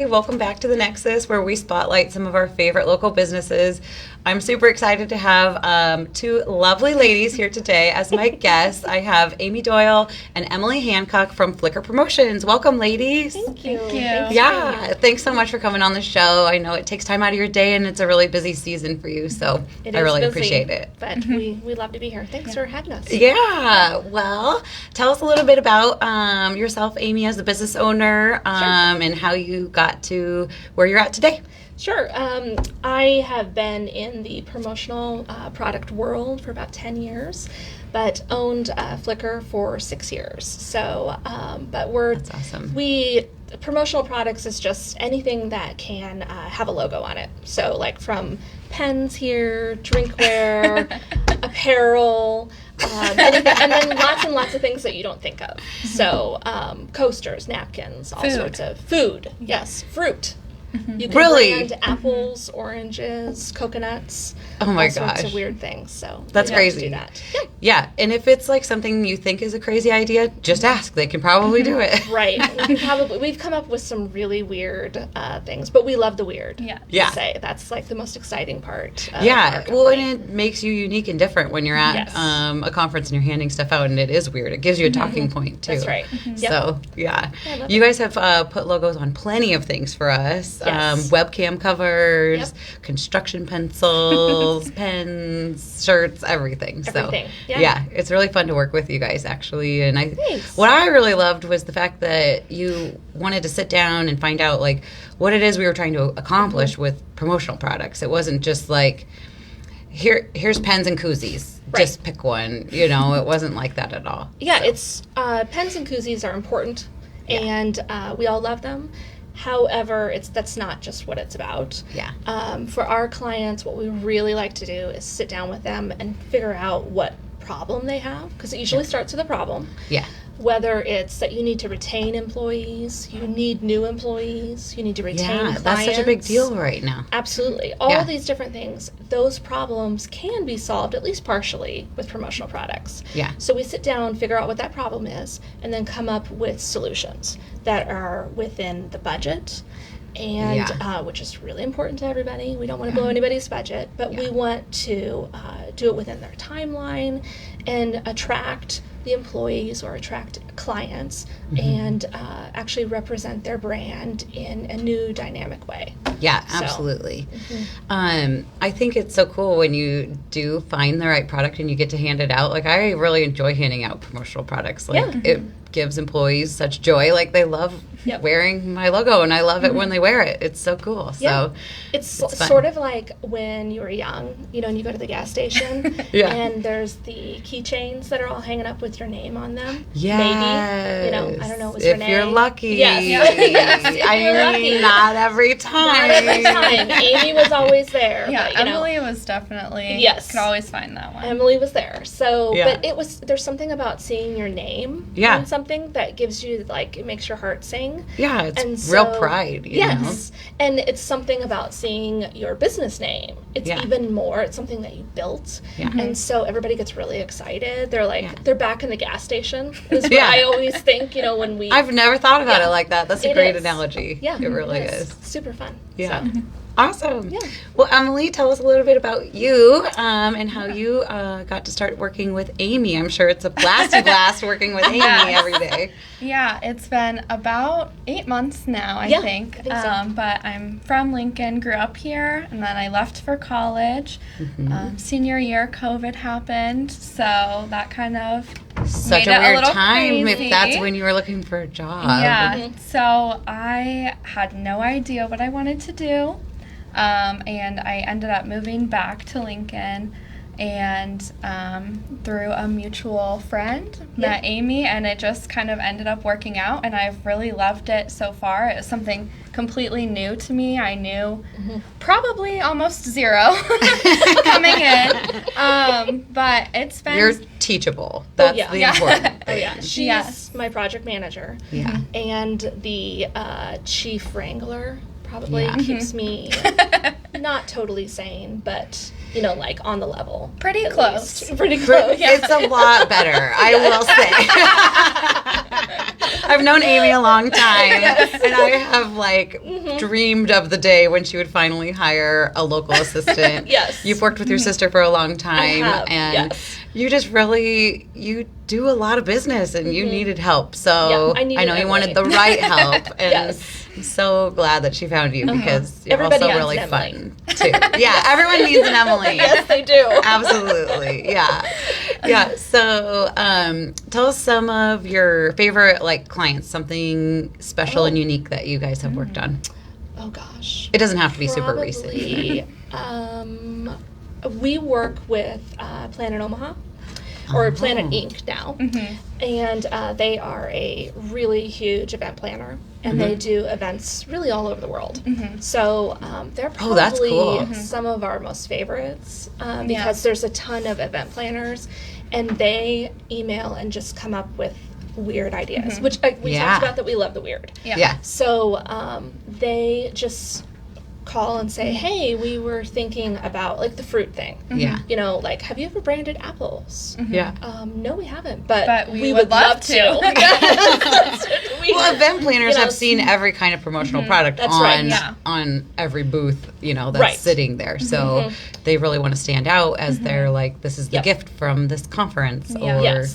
Welcome back to the Nexus, where we spotlight some of our favorite local businesses. I'm super excited to have two lovely ladies here today as my guests. I have Amy Doyle and Emily Hancock from Flicker Promotions. Welcome, ladies. Thank you. Thanks so much for coming on the show. I know it takes time out of your day, and it's a really busy season for you, so I really appreciate it. But we love to be here. Thanks for having us. Yeah. Well, tell us a little bit about yourself, Amy, as the business owner, and how you got to where you're at today. Sure. I have been in the promotional product world for about 10 years, but owned Flicker for 6 years. So, that's awesome. Promotional products is just anything that can have a logo on it. So, like from pens here, drinkware, apparel, anything, and then lots and lots of things that you don't think of. So, coasters, napkins, all sorts of food. Yes, fruit. You can brand apples, oranges, coconuts, all sorts of weird things. So that's crazy. To do that. Yeah, and if it's like something you think is a crazy idea, just ask. They can probably do it. Right. We've come up with some really weird things, but we love the weird. Yeah. Say that's like the most exciting part. Well, and it makes you unique and different when you're at a conference and you're handing stuff out, and it is weird. It gives you a talking point too. That's right. So you guys have put logos on plenty of things for us. Webcam covers, construction pencils, pens, shirts, everything. So it's really fun to work with you guys, actually. And what I really loved was the fact that you wanted to sit down and find out like what it is we were trying to accomplish with promotional products. It wasn't just like here's pens and koozies. Right. Just pick one. It wasn't like that at all. Yeah, it's pens and koozies are important, and we all love them. However, that's not just what it's about. For our clients, what we really like to do is sit down with them and figure out what problem they have, because it usually starts with a problem. Whether it's that you need to retain employees, you need new employees, you need to retain clients. That's such a big deal right now. Absolutely. All of these different things, those problems can be solved, at least partially, with promotional products. So we sit down, figure out what that problem is, and then come up with solutions that are within the budget, and which is really important to everybody. We don't want to blow anybody's budget, but we want to do it within their timeline and attract the employees or attract clients and actually represent their brand in a new dynamic way. Absolutely. I think it's so cool when you do find the right product and you get to hand it out. Like, I really enjoy handing out promotional products. Like, it gives employees such joy. Like, they love wearing my logo, and I love it when they wear it. It's so cool. So it's sort of like when you were young, and you go to the gas station and there's the keychains that are all hanging up with your name on them. Maybe. I don't know, it was if Renee. You're lucky. Yes. I mean, not every time. Not every time. Amy was always there. Yeah, but, Emily was definitely, could always find that one. Emily was there. So, but there's something about seeing your name on something that gives you, like, it makes your heart sing. Yeah, it's real pride. You know? And it's something about seeing your business name. It's even more, it's something that you built. And so everybody gets really excited. They're like, they're back in the gas station, is what I always think, when we... I've never thought about it like that. That's a great analogy. Yeah. It really is. Super fun. Yeah. So. Awesome. Yeah. Well, Emily, tell us a little bit about you and how you got to start working with Amy. I'm sure it's a blasty blast working with Amy every day. Yeah, it's been about 8 months now, I think. So. But I'm from Lincoln, grew up here, and then I left for college. Senior year, COVID happened, so that kind of such made a weird a time crazy. if that's when you were looking for a job. Yeah, so I had no idea what I wanted to do. And I ended up moving back to Lincoln, and through a mutual friend met Amy, and it just kind of ended up working out, and I've really loved it so far. It was something completely new to me. I knew probably almost zero coming in, but it's been... You're teachable. That's the important thing. She's my project manager, and the chief wrangler. Probably keeps me not totally sane, but like on the level. Pretty close. Pretty close. It's a lot better, I will say. I've known Amy a long time, and I have like dreamed of the day when she would finally hire a local assistant. Yes. You've worked with your sister for a long time, I have, and yes. you just really, you do a lot of business, and you needed help. So I know you wanted the right help, and Yes. I'm so glad that she found you because you're Everybody also needs really an fun too. Yeah, everyone needs an Emily. Yes, they do. Absolutely. Yeah. So tell us some of your favorite like clients, something special and unique that you guys have worked on. Oh gosh. It doesn't have to be super recent. We work with Planet Omaha, or Planet Inc. now, and they are a really huge event planner, and they do events really all over the world. So they're probably that's cool. some of our most favorites because there's a ton of event planners, and they email and just come up with weird ideas, which we talked about that we love the weird. Yeah. So they just call and say, hey, we were thinking about like the fruit thing. Yeah. You know, like, have you ever branded apples? Yeah. No, we haven't, but we would love to. Well, event planners have seen every kind of promotional product on every booth, that's sitting there. So they really want to stand out as they're like, this is the gift from this conference or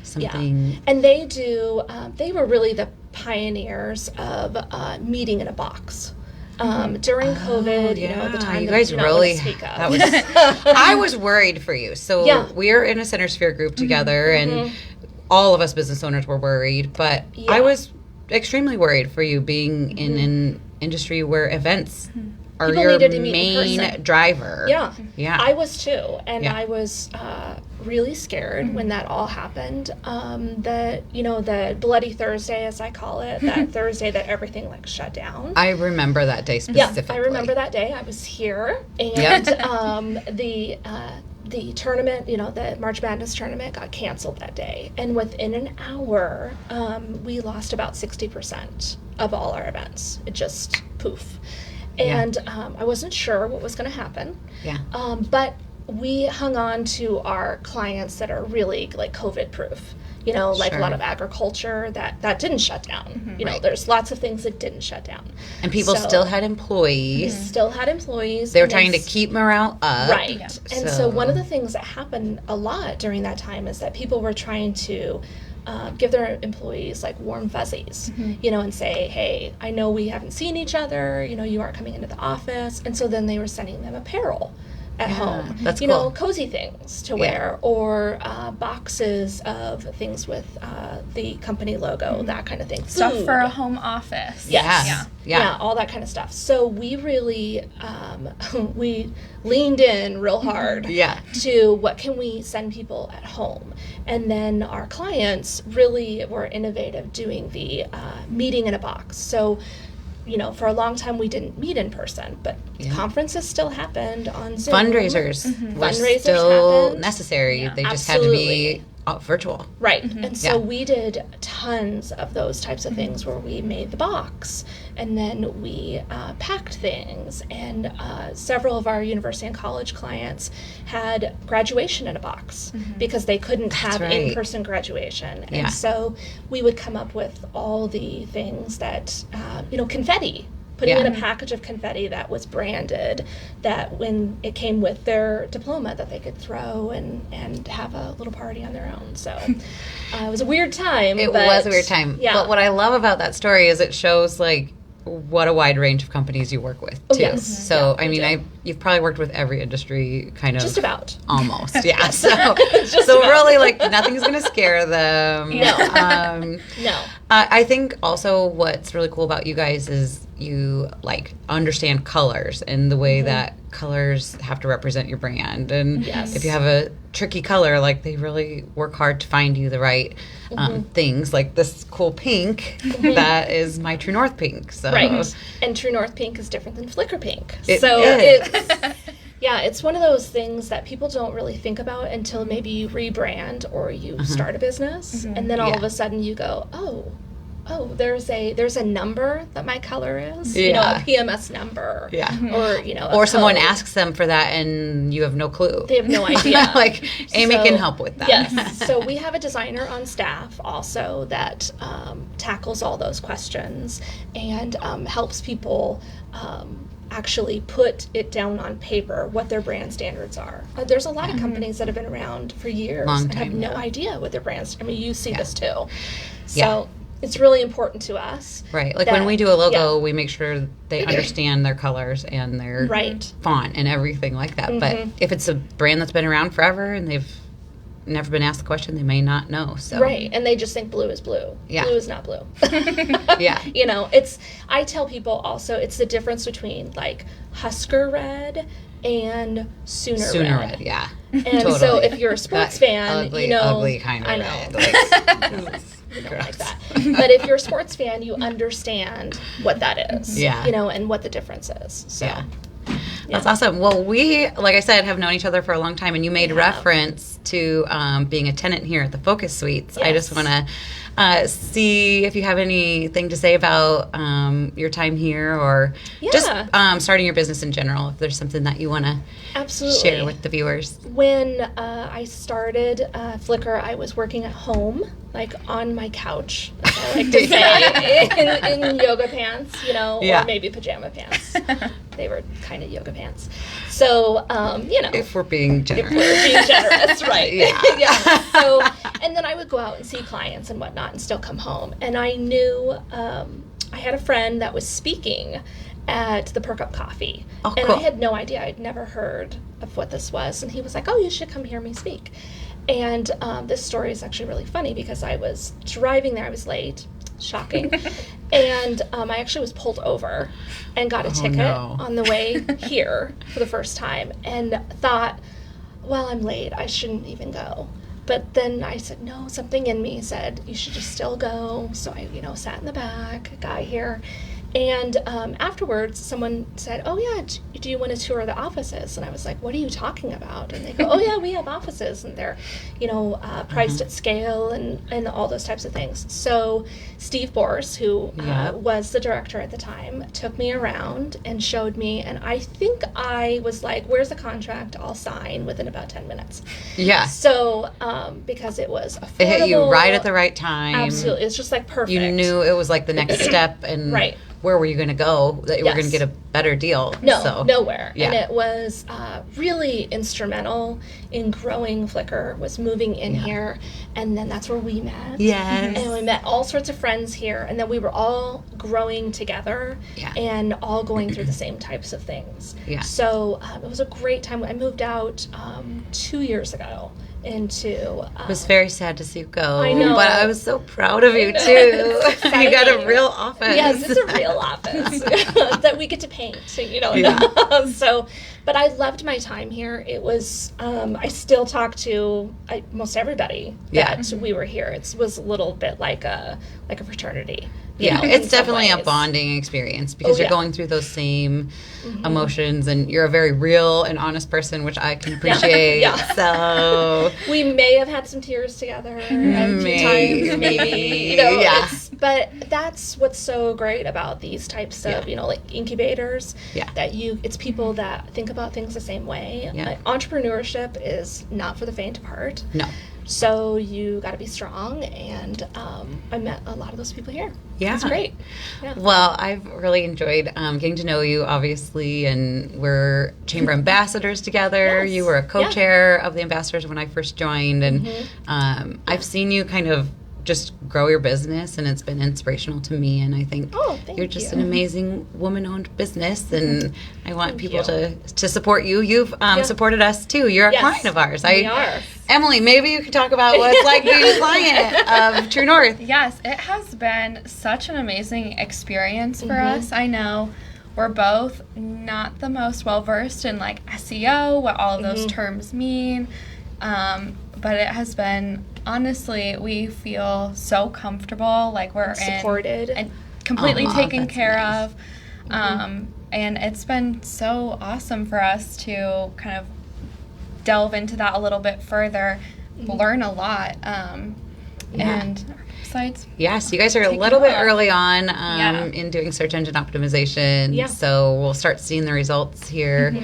something. Yeah. And they do, they were really the pioneers of meeting in a box. During COVID, the time you guys really speak of. That was I was worried for you. So we're in a Center Sphere group together, and all of us business owners were worried. But I was extremely worried for you being in an industry where events are People your needed to meet in main person. driver. Yeah, I was too, and I was really scared when that all happened. The Bloody Thursday, as I call it, that Thursday that everything like shut down. I remember that day specifically. Yeah, I remember that day. I was here, and the tournament, the March Madness tournament got canceled that day, and within an hour, we lost about 60% of all our events. It just poof. And I wasn't sure what was going to happen. Yeah. But we hung on to our clients that are really like COVID proof. Like a lot of agriculture that didn't shut down. There's lots of things that didn't shut down. And people still had employees. They were trying to keep morale up. Right. Yeah. And so one of the things that happened a lot during that time is that people were trying to give their employees like warm fuzzies, and say, hey, I know we haven't seen each other, you aren't coming into the office. And so then they were sending them apparel at home. That's cool. Cozy things to wear, or boxes of things with the company logo, that kind of thing. Stuff Food. for a home office. Yes. Yeah, all that kind of stuff. So we really, we leaned in real hard to what can we send people at home. And then our clients really were innovative doing the meeting in a box. So for a long time we didn't meet in person, but conferences still happened on Zoom. Fundraisers were still necessary. They just had to be virtual. Right. And so we did tons of those types of things where we made the box, and then we packed things, and several of our university and college clients had graduation in a box because they couldn't have in-person graduation. And so we would come up with all the things that, confetti, putting in a package of confetti that was branded, that when it came with their diploma that they could throw and have a little party on their own. So it was a weird time. It was a weird time. Yeah. But what I love about that story is it shows like what a wide range of companies you work with too. Yes. So you've probably worked with every industry kind of. Just about. Almost. Yeah. So really like nothing's gonna scare them. No. No. I think also what's really cool about you guys is you like understand colors and the way that colors have to represent your brand. And if you have a tricky color, like they really work hard to find you the right things, like this cool pink that is my True North pink. So. Right. And True North pink is different than Flickr pink. It's one of those things that people don't really think about until maybe you rebrand or you start a business, and then all of a sudden you go, oh, oh, there's a number that my color is, Yeah. a PMS number, or or someone code. asks them for that and you have no clue. They have no idea. Like Amy can help with that. Yes. So we have a designer on staff also that tackles all those questions and helps people actually put it down on paper what their brand standards are. There's a lot of companies that have been around for years and have no idea what their brands. I mean, you see this too. So it's really important to us. Right. Like when we do a logo, we make sure they understand their colors and their font and everything like that. But if it's a brand that's been around forever and they've never been asked the question, they may not know. So right, and they just think blue is blue. Blue is not blue. I tell people also it's the difference between like Husker red and Sooner red. Yeah. And totally. So if you're a sports fan, ugly kind of I know. Red. You don't like that. But if you're a sports fan, you understand what that is. Yeah. And what the difference is. So That's awesome. Well, we, like I said, have known each other for a long time, and you made reference to being a tenant here at the Focus Suites. Yes. I just want to see if you have anything to say about your time here or just starting your business in general, if there's something that you want to share with the viewers. When I started Flickr, I was working at home, like on my couch, as I like to say, in yoga pants, or maybe pajama pants. They were kind of yoga pants. So, If we're being generous. Right. Yeah. So, and then I would go out and see clients and whatnot and still come home. And I knew I had a friend that was speaking at the Perk Up Coffee. Oh, and cool. I had no idea. I'd never heard of what this was. And he was like, oh, you should come hear me speak. And this story is actually really funny because I was driving there. I was late. Shocking. And I actually was pulled over and got a ticket on the way here for the first time and thought, well, I'm late. I shouldn't even go. But then I said, no, something in me said, you should just still go. So I, sat in the back, got here. And afterwards, someone said, oh, yeah, do you want to tour the offices? And I was like, what are you talking about? And they go, oh, yeah, we have offices. And they're, priced at scale and all those types of things. So Steve Borse, who was the director at the time, took me around and showed me. And I think I was like, where's the contract? I'll sign within about 10 minutes. Yeah. So because it was affordable. It hit you right at the right time. Absolutely. It's just like perfect. You knew it was like the next step. And where were you going to go that you were going to get a better deal? No, nowhere. Yeah. And it was really instrumental in growing Flickr, was moving in here, and then that's where we met. Yes. And we met all sorts of friends here, and then we were all growing together and all going through the same types of things. Yeah. So it was a great time. I moved out 2 years ago. It was very sad to see you go. I know. But I was so proud of you, too. You got a real office. Yes, it's a real office that we get to paint, So, but I loved my time here. It was, I still talk to most everybody that we were here. It was a little bit like a fraternity. It's definitely a bonding experience because you're going through those same emotions, and you're a very real and honest person, which I can appreciate. So we may have had some tears together a few times, maybe. But that's what's so great about these types of, like incubators. That it's people that think about things the same way. Entrepreneurship is not for the faint of heart. No. So you got to be strong, and I met a lot of those people here. Yeah. It's great. Yeah. Well, I've really enjoyed getting to know you, obviously, and we're Chamber Ambassadors together. You were a co-chair of the Ambassadors when I first joined, and I've seen you kind of just grow your business, and it's been inspirational to me, and I think you're just an amazing woman-owned business, and I want people to support you. You've supported us, too. You're a client of ours. We are. Emily, maybe you could talk about what it's like being a client of True North. Yes, it has been such an amazing experience for us. I know we're both not the most well-versed in like SEO, what all of those terms mean, but it has been, honestly, we feel so comfortable, like we're supported and completely taken care of. And it's been so awesome for us to kind of delve into that a little bit further, learn a lot, and websites. Yes, you guys are a Take little a bit look. early on Yeah. in doing search engine optimization. Yeah. So we'll start seeing the results here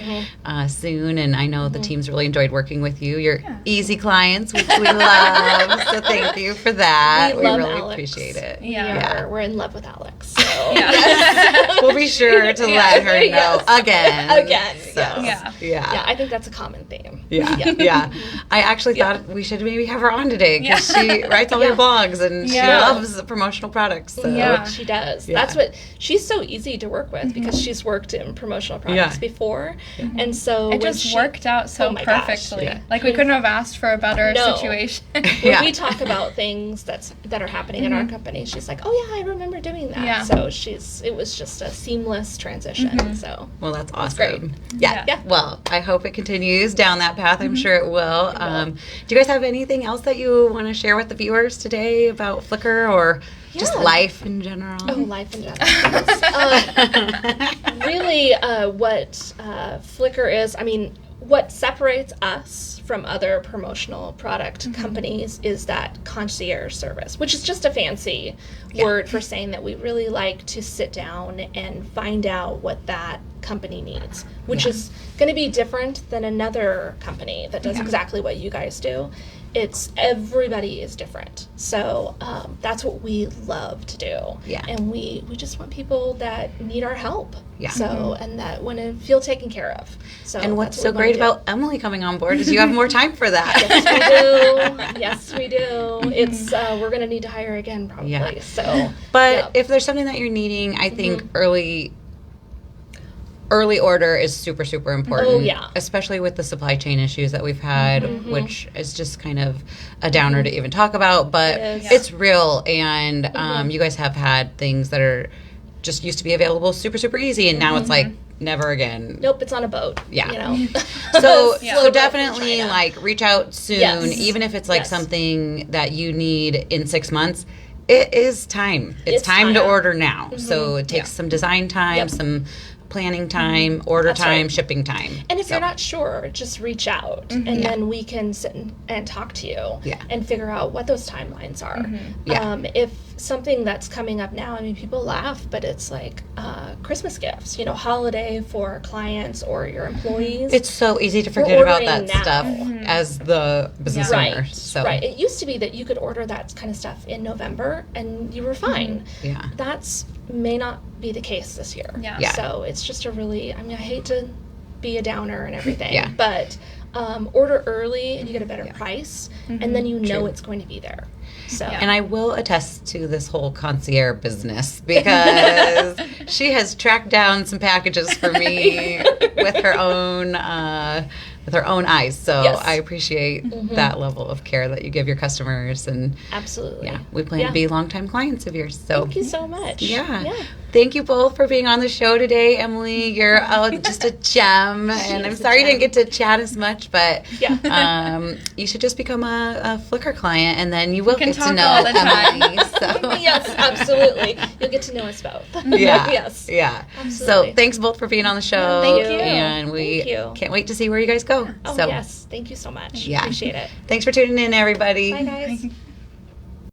soon. And I know the team's really enjoyed working with you. You're easy clients, which we love. So thank you for that. We love really Alex. appreciate it. Yeah. We're in love with Alex. So. Yeah. We'll be sure to let her know again. Again. So, Yes. yeah. Yeah, I think that's a common theme. Yeah. I actually thought we should maybe have her on today because she writes all your blogs and she Yeah. loves promotional products. So. Yeah. She does. Yeah. That's what she's so easy to work with because she's worked in promotional products before, and so It just worked out so Oh my gosh. perfectly. Yeah. Like we couldn't have asked for a better No. situation. when Yeah. we talk about things that are happening in our company, she's like, "Oh yeah, I remember doing that." Yeah. So it was just a seamless transition. So Well, that's awesome. great. Yeah. Yeah. Well, I hope it continues down that path. I'm sure it will. Do you guys have anything else that you want to share with the viewers today about Flickr or just Yeah. life in general? Oh, life in general. Yes. Really, what Flickr is, I mean, what separates us from other promotional product companies is that concierge service, which is just a fancy word for saying that we really like to sit down and find out what that company needs, which is going to be different than another company that does exactly what you guys do. It's everybody is different. So that's what we love to do. Yeah. And we just want people that need our help. Yeah. So, and that want to feel taken care of. So And what's that's so what we great wanna do. about Emily coming on board is you have more time for that. Yes, we do. It's we're gonna need to hire again probably. Yeah. So, But yeah. if there's something that you're needing, I think early order is super, super important. Oh, yeah. Especially with the supply chain issues that we've had, which is just kind of a downer to even talk about, but It is. it's real. And you guys have had things that are just used to be available super, super easy, and now it's like never again. Nope, it's on a boat. Yeah. You know. So, Yeah. so Float definitely from China. like reach out soon, Yes. even if it's like Yes. something that you need in 6 months. It is time. It's time to time. order now. So it takes some design time, Yep. some planning time, order That's time, right. shipping time. And if So, you're not sure, just reach out, and then we can sit and talk to you Yeah. and figure out what those timelines are. Yeah. If something that's coming up now, I mean, people laugh, but it's like Christmas gifts, holiday for clients or your employees. it's so easy to We're forget about that ordering now. stuff as the business right, owner. So right. It used to be that you could order that kind of stuff in November and you were fine. yeah. That's may not be the case this year. Yeah. Yeah. So it's just a really, I mean, I hate to be a downer and everything, Yeah. but order early and you get a better price, and then you know True. it's going to be there. So And I will attest to this whole concierge business because she has tracked down some packages for me with her own eyes. So Yes. I appreciate that level of care that you give your customers, and absolutely. yeah, we plan to be longtime clients of yours. So Thank you so much. yeah. Thank you both for being on the show today, Emily. You're just a gem, and I'm is a sorry you didn't gem. get to chat as much, but Yeah. you should just become a Flickr client, and then you will can get to talk know all the time. Emily. So. Yes, absolutely. You'll get to know us both. Yeah. Yes. Yeah. Absolutely. So thanks both for being on the show. Thank you. And we Thank you. can't wait to see where you guys go. Oh so yes. Thank you so much. Yeah. Appreciate it. thanks for tuning in, everybody. Bye guys.